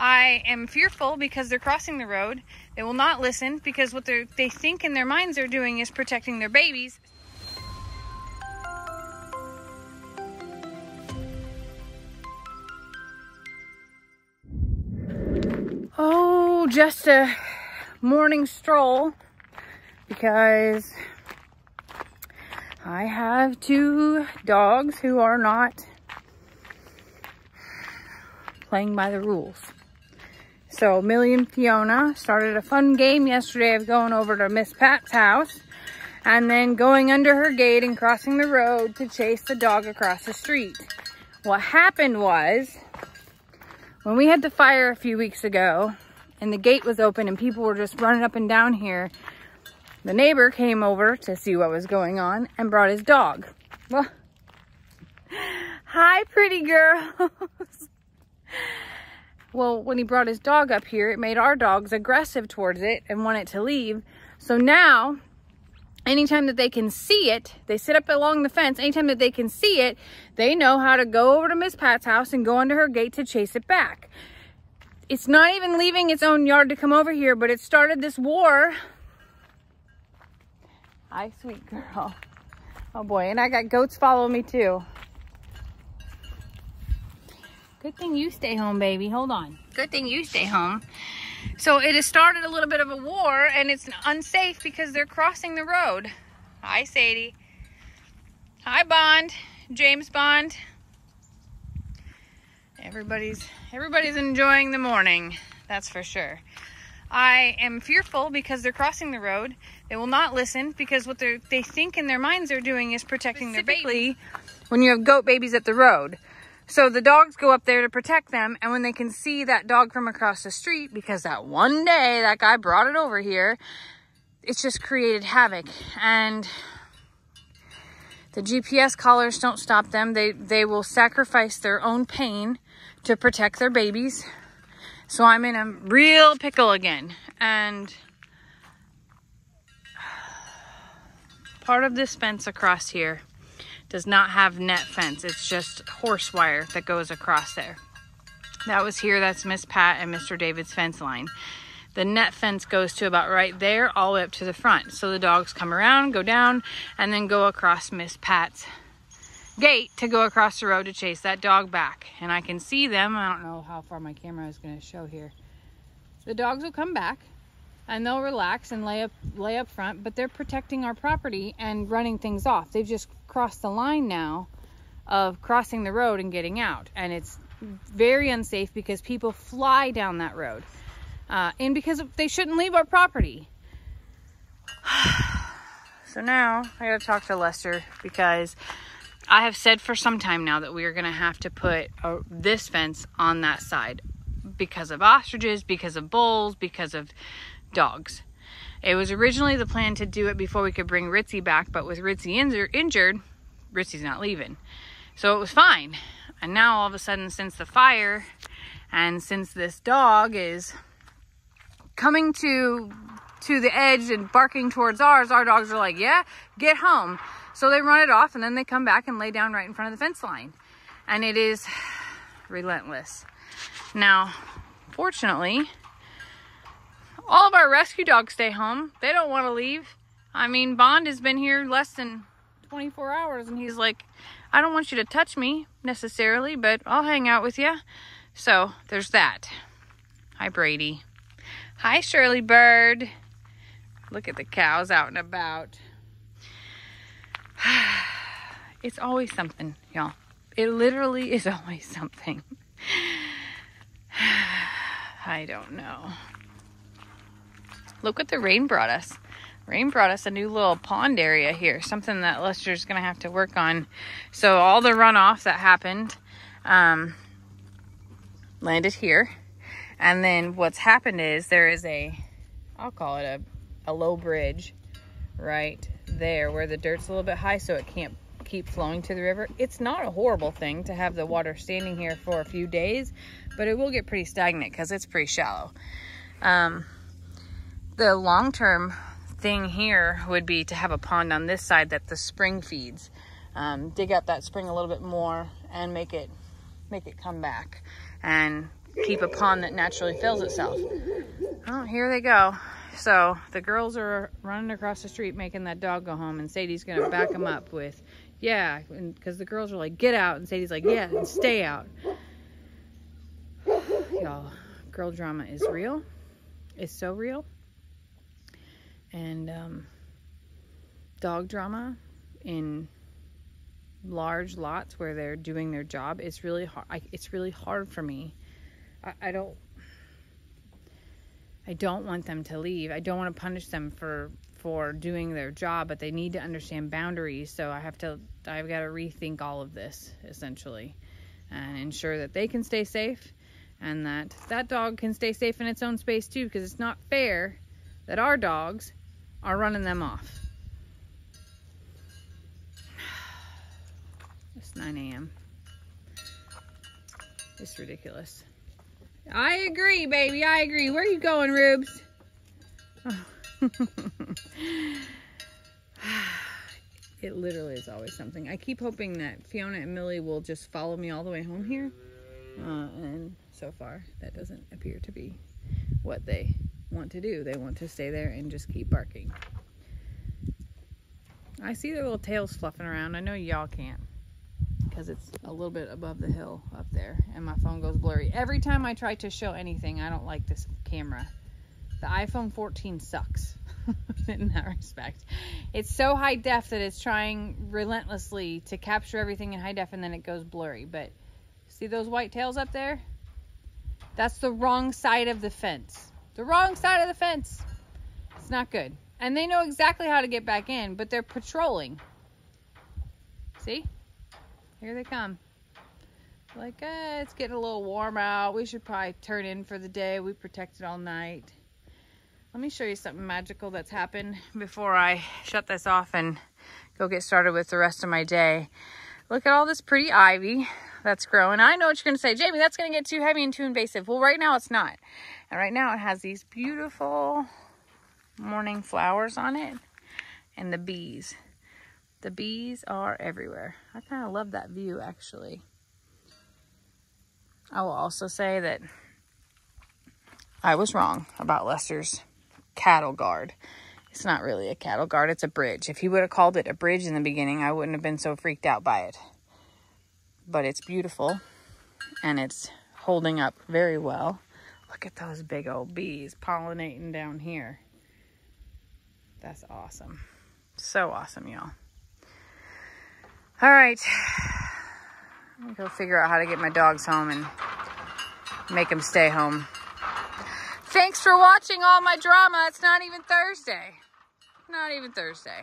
I am fearful because they're crossing the road. They will not listen because what they think in their minds they're doing is protecting their babies. Oh, just a morning stroll because I have two dogs who are not playing by the rules. So Millie and Fiona started a fun game yesterday of going over to Miss Pat's house and then going under her gate and crossing the road to chase the dog across the street. What happened was, when we had the fire a few weeks ago and the gate was open and people were just running up and down here, the neighbor came over to see what was going on and brought his dog. Well, hi, pretty girls. Well, when he brought his dog up here, it made our dogs aggressive towards it and want it to leave. So now, anytime that they can see it, they sit up along the fence. Anytime that they can see it, they know how to go over to Miss Pat's house and go under her gate to chase it back. It's not even leaving its own yard to come over here, but it started this war. Hi, sweet girl. Oh boy, and I got goats following me too. Good thing you stay home, baby. Hold on. Good thing you stay home. So it has started a little bit of a war, and it's unsafe because they're crossing the road. Hi, Sadie. Hi, Bond. James Bond. Everybody's enjoying the morning. That's for sure. I am fearful because they're crossing the road. They will not listen because what they think in their minds they're doing is protecting their baby. When you have goat babies at the road. So the dogs go up there to protect them, and when they can see that dog from across the street, because that one day that guy brought it over here, it's just created havoc. And the GPS collars don't stop them. They will sacrifice their own pain to protect their babies. So I'm in a real pickle again. And part of this fence across here does not have net fence. It's just horse wire that goes across there. That was here. That's Miss Pat and Mr. David's fence line. The net fence goes to about right there, all the way up to the front. So the dogs come around, go down, and then go across Miss Pat's gate to go across the road to chase that dog back. And I can see them. I don't know how far my camera is going to show here. The dogs will come back and they'll relax and lay up front, but they're protecting our property and running things off. They've just crossed the line now of crossing the road and getting out, and it's very unsafe because people fly down that road, and because they shouldn't leave our property. So now I gotta talk to Lester because I have said for some time now that we are gonna have to put this fence on that side because of ostriches, because of bulls, because of dogs. It was originally the plan to do it before we could bring Ritzy back, but with Ritzy injured, Ritzy's not leaving. So it was fine. And now all of a sudden, since the fire and since this dog is coming to the edge and barking towards ours, our dogs are like, yeah, get home. So they run it off and then they come back and lay down right in front of the fence line. And it is relentless. Now, fortunately, all of our rescue dogs stay home. They don't want to leave. I mean, Bond has been here less than 24 hours and he's like, I don't want you to touch me necessarily, but I'll hang out with you. So there's that. Hi, Brady. Hi, Shirley Bird. Look at the cows out and about. It's always something, y'all. It literally is always something. I don't know. Look what the rain brought us. Rain brought us a new little pond area here. Something that Lester's going to have to work on. So all the runoff that happened landed here. And then what's happened is there is I'll call it a low bridge right there where the dirt's a little bit high so it can't keep flowing to the river. It's not a horrible thing to have the water standing here for a few days, but it will get pretty stagnant because it's pretty shallow. The long-term thing here would be to have a pond on this side that the spring feeds. Dig up that spring a little bit more and make it come back. And keep a pond that naturally fills itself. Oh, here they go. So the girls are running across the street making that dog go home, and Sadie's gonna back them up with, yeah, because the girls are like, get out, and Sadie's like, yeah, and stay out. Y'all, girl drama is real. It's so real. And dog drama in large lots where they're doing their job, it's really hard. It's really hard for me. I don't want them to leave. I don't want to punish them for doing their job, but they need to understand boundaries. So I've got to rethink all of this essentially, and ensure that they can stay safe, and that dog can stay safe in its own space too, because it's not fair that our dogs are running them off. It's 9 a.m. It's ridiculous. I agree, baby. I agree. Where are you going, Rubes? Oh. It literally is always something. I keep hoping that Fiona and Millie will just follow me all the way home here. And so far, that doesn't appear to be what they want to do. They want to stay there and just keep barking. I see their little tails fluffing around. I know y'all can't, because it's a little bit above the hill up there, and my phone goes blurry. Every time I try to show anything, I don't like this camera. The iPhone 14 sucks in that respect. It's so high def that it's trying relentlessly to capture everything in high def, and then it goes blurry. But see those white tails up there? That's the wrong side of the fence. The wrong side of the fence. It's not good. And they know exactly how to get back in, but they're patrolling. See? Here they come. Like, it's getting a little warm out. We should probably turn in for the day. We protected all night. Let me show you something magical that's happened before I shut this off and go get started with the rest of my day. Look at all this pretty ivy that's growing. I know what you're going to say, Jamie, that's going to get too heavy and too invasive. Well, right now it's not. And right now it has these beautiful morning flowers on it. And the bees. The bees are everywhere. I kind of love that view, actually. I will also say that I was wrong about Lester's cattle guard. It's not really a cattle guard, it's a bridge. If he would have called it a bridge in the beginning, I wouldn't have been so freaked out by it. But it's beautiful, and it's holding up very well. Look at those big old bees pollinating down here. That's awesome. So awesome, y'all. All right. I'm going to go figure out how to get my dogs home and make them stay home. Thanks for watching all my drama. It's not even Thursday. Not even Thursday.